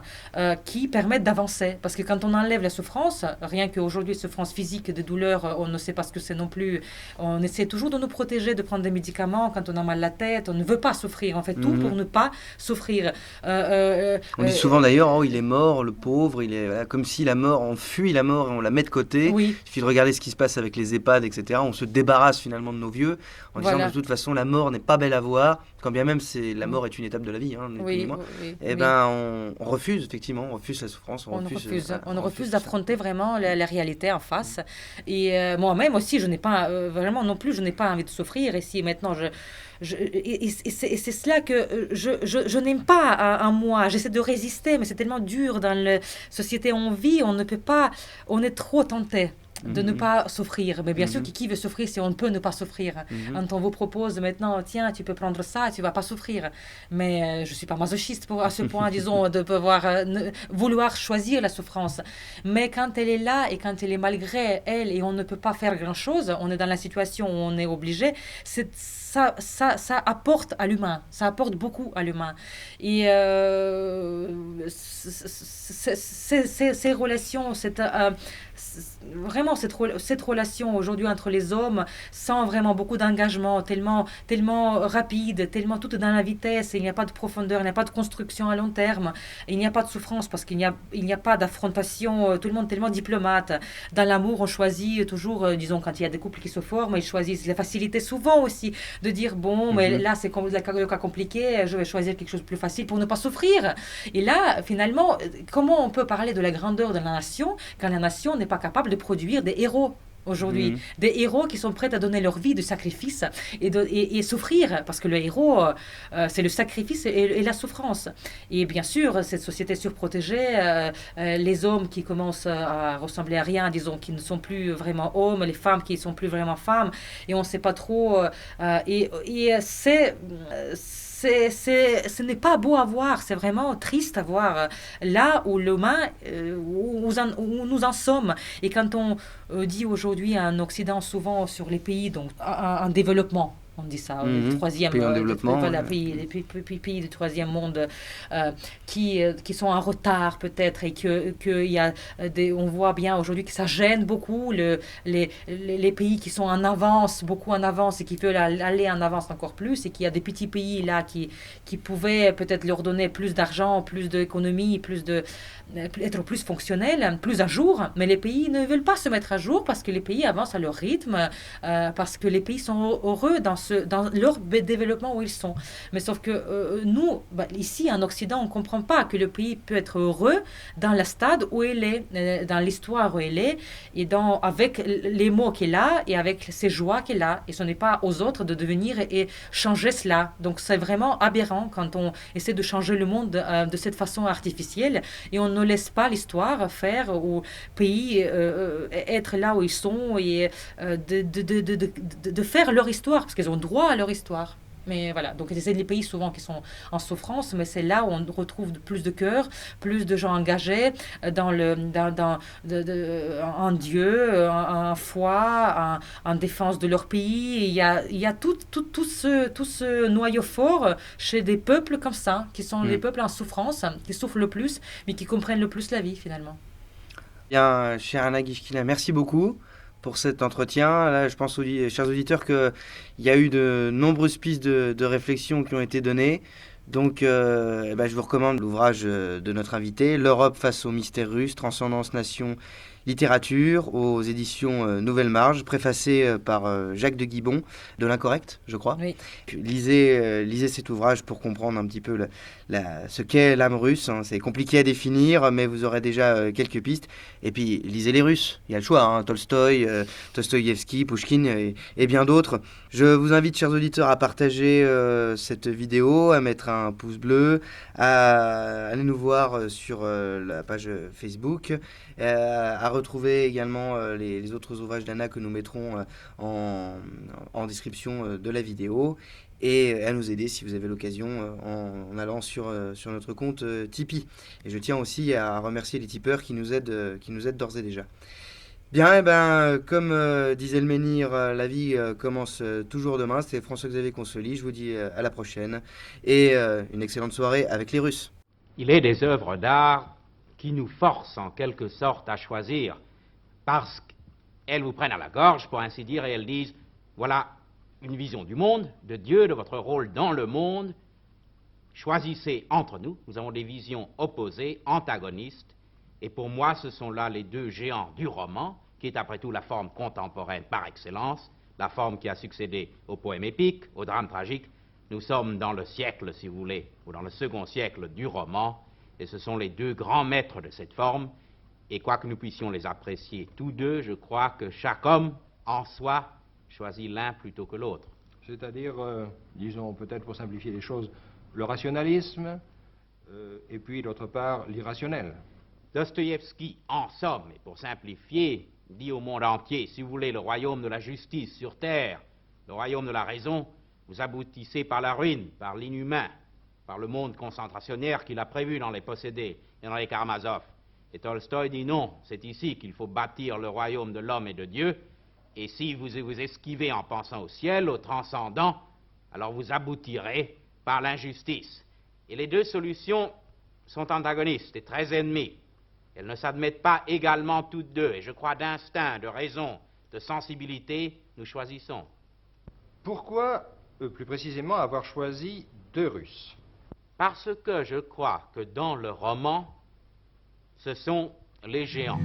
qui permettent d'avancer. Parce que quand on enlève la souffrance, rien qu'aujourd'hui, souffrance physique, de douleur, on ne sait pas ce que c'est non plus. On essaie toujours de nous protéger, de prendre des médicaments quand on a mal à la tête. On ne veut pas souffrir. On fait tout pour ne pas souffrir. On dit souvent d'ailleurs, oh, il est mort, le pauvre, il est comme si la mort, on fuit la mort et on la met de côté. Oui. Il suffit de regarder ce qui se passe avec les EHPAD, etc. on se débarrasse finalement de nos vieux en disant Voilà. de toute façon la mort n'est pas belle à voir, quand bien même la mort est une étape de la vie, ni plus ni moins. Et on refuse effectivement, on refuse la souffrance, on refuse d'affronter vraiment la réalité en face. Et moi-même aussi, je n'ai pas vraiment non plus, je n'ai pas envie de souffrir. Et si maintenant et c'est cela que je n'aime pas en moi. J'essaie de résister, mais c'est tellement dur dans la société où on vit. On ne peut pas, on est trop tenté de ne pas souffrir. Mais bien sûr, qui veut souffrir si on peut ne pas souffrir? Quand on vous propose maintenant, tiens, tu peux prendre ça, tu vas pas souffrir. Mais je suis pas masochiste à ce point, disons, de pouvoir vouloir choisir la souffrance. Mais quand elle est là et quand elle est malgré elle et on ne peut pas faire grand-chose, on est dans la situation où on est obligé, ça apporte à l'humain, ça apporte beaucoup à l'humain. Et ces relations, vraiment cette relation aujourd'hui entre les hommes, sans vraiment beaucoup d'engagement, tellement rapide, tellement tout dans la vitesse, il n'y a pas de profondeur, il n'y a pas de construction à long terme, il n'y a pas de souffrance parce qu'il n'y a pas d'affrontation, tout le monde tellement diplomate. Dans l'amour, on choisit toujours, disons, quand il y a des couples qui se forment, ils choisissent la facilité souvent aussi, de dire bon, mais là c'est le cas compliqué, je vais choisir quelque chose de plus facile pour ne pas souffrir. Et là, finalement, comment on peut parler de la grandeur de la nation quand la nation n'est pas capable de produire des héros aujourd'hui, des héros qui sont prêts à donner leur vie de sacrifice et souffrir, parce que le héros, c'est le sacrifice et la souffrance. Et bien sûr, cette société surprotégée, les hommes qui commencent à ressembler à rien, disons, qui ne sont plus vraiment hommes, les femmes qui ne sont plus vraiment femmes, et on ne sait pas trop, ce n'est pas beau à voir, c'est vraiment triste à voir là où l'humain, où nous en sommes. Et quand on dit aujourd'hui en Occident, souvent sur les pays donc, en développement, on dit ça, le troisième pays en développement, les pays du troisième monde qui sont en retard peut-être et que y a on voit bien aujourd'hui que ça gêne beaucoup les pays qui sont en avance, beaucoup en avance et qui veulent aller en avance encore plus, et qu'il y a des petits pays là qui pouvaient peut-être leur donner plus d'argent, plus d'économie, être plus fonctionnels, plus à jour, mais les pays ne veulent pas se mettre à jour parce que les pays avancent à leur rythme, parce que les pays sont heureux dans leur développement où ils sont. Mais sauf que nous, ici en Occident, on ne comprend pas que le pays peut être heureux dans le stade où il est, dans l'histoire où il est, et avec les mots qu'il a et avec ses joies qu'il a. Et ce n'est pas aux autres de devenir et changer cela. Donc c'est vraiment aberrant quand on essaie de changer le monde de cette façon artificielle, et on ne laisse pas l'histoire faire au pays être là où ils sont et de faire leur histoire, parce qu'ils ont droit à leur histoire. Mais voilà, donc c'est les pays souvent qui sont en souffrance, mais c'est là où on retrouve plus de cœur, plus de gens engagés en Dieu, en foi, en défense de leur pays. Il y a tout ce noyau fort chez des peuples comme ça, qui sont les peuples en souffrance, qui souffrent le plus, mais qui comprennent le plus la vie finalement. Bien, chère Anna Guichkina, merci beaucoup pour cet entretien. Là, je pense, chers auditeurs, qu'il y a eu de nombreuses pistes de réflexion qui ont été données. Donc, je vous recommande l'ouvrage de notre invité, L'Europe face aux mystères russes, Transcendance, Nation, Littérature, aux éditions Nouvelle Marge, préfacé par Jacques de Guibon, de l'Incorrect, je crois. Oui. Lisez cet ouvrage pour comprendre un petit peu ce qu'est l'âme russe. Hein. C'est compliqué à définir, mais vous aurez déjà quelques pistes. Et puis, lisez les Russes. Il y a le choix, hein. Tolstoï, Dostoïevski, Pouchkine et bien d'autres. Je vous invite, chers auditeurs, à partager cette vidéo, à mettre un pouce bleu, à aller nous voir sur la page Facebook, à retrouver également les autres ouvrages d'Anna que nous mettrons en description de la vidéo, et à nous aider si vous avez l'occasion en allant sur notre compte Tipeee. Et je tiens aussi à remercier les tipeurs qui nous aident d'ores et déjà. Bien, comme disait le menhir, la vie commence toujours demain. C'était François-Xavier Consoli. Je vous dis à la prochaine et une excellente soirée avec les Russes. Il est des œuvres d'art qui nous forcent en quelque sorte à choisir, parce qu'elles vous prennent à la gorge, pour ainsi dire, et elles disent, voilà une vision du monde, de Dieu, de votre rôle dans le monde. Choisissez entre nous. Nous avons des visions opposées, antagonistes, et pour moi, ce sont là les deux géants du roman qui est après tout la forme contemporaine par excellence, la forme qui a succédé au poème épique, au drame tragique. Nous sommes dans le siècle, si vous voulez, ou dans le second siècle du roman, et ce sont les deux grands maîtres de cette forme, et quoique nous puissions les apprécier tous deux, je crois que chaque homme, en soi, choisit l'un plutôt que l'autre. C'est-à-dire, disons peut-être pour simplifier les choses, le rationalisme, et puis d'autre part l'irrationnel. Dostoïevski, en somme, et pour simplifier, dit au monde entier, si vous voulez, le royaume de la justice sur terre, le royaume de la raison, vous aboutissez par la ruine, par l'inhumain, par le monde concentrationnaire qu'il a prévu dans les possédés et dans les Karamazov. Et Tolstoï dit non, c'est ici qu'il faut bâtir le royaume de l'homme et de Dieu, et si vous vous esquivez en pensant au ciel, au transcendant, alors vous aboutirez par l'injustice. Et les deux solutions sont antagonistes et très ennemies. Elles ne s'admettent pas également toutes deux, et je crois d'instinct, de raison, de sensibilité, nous choisissons. Pourquoi, plus précisément, avoir choisi deux Russes? Parce que je crois que dans le roman, ce sont les géants.